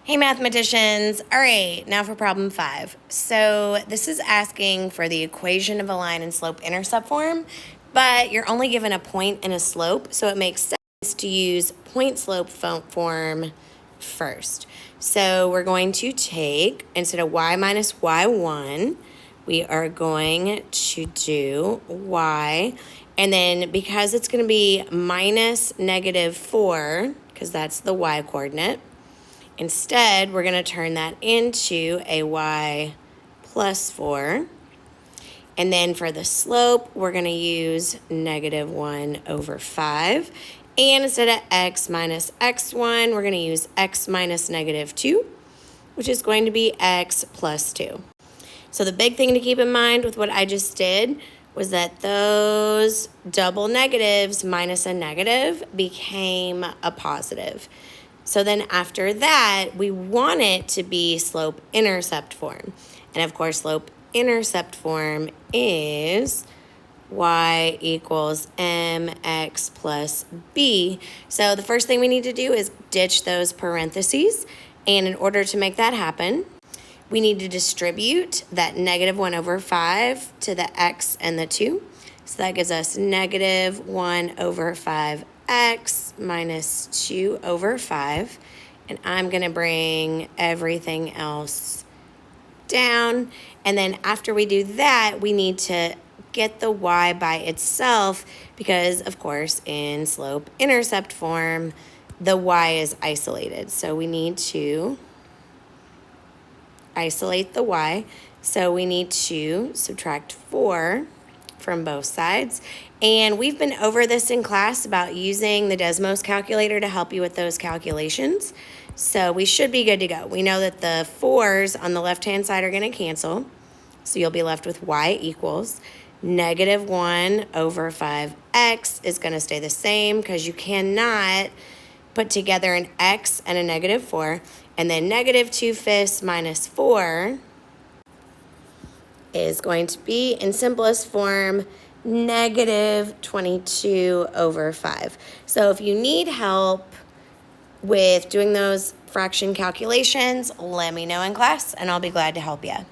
Hey mathematicians, all right, now for problem 5. So this is asking for the equation of a line in slope-intercept form, but you're only given a point and a slope, so it makes sense to use point-slope form first. So we're going to take, instead of y minus y1, we are going to do y, and then because it's going to be minus -4, because that's the y coordinate, instead, we're going to turn that into a y plus 4. And then for the slope, we're going to use -1/5. And instead of x minus x1, we're going to use x minus -2, which is going to be x plus 2. So the big thing to keep in mind with what I just did was that those double negatives minus a negative became a positive. So then after that, we want it to be slope-intercept form. And of course, slope-intercept form is y equals mx plus b. So the first thing we need to do is ditch those parentheses. And in order to make that happen, we need to distribute that -1/5 to the x and the 2. So that gives us -1/5 x minus 2/5, and I'm going to bring everything else down. And then after we do that, we need to get the y by itself because, of course, in slope-intercept form, the y is isolated. So we need to isolate the y. So we need to subtract 4 from both sides. And we've been over this in class about using the Desmos calculator to help you with those calculations. So we should be good to go. We know that the 4's on the left-hand side are going to cancel. So you'll be left with y equals -1/5x is going to stay the same because you cannot put together an x and a -4. And then -2/5 minus 4 is going to be, in simplest form, -22/5. So if you need help with doing those fraction calculations, let me know in class, and I'll be glad to help you.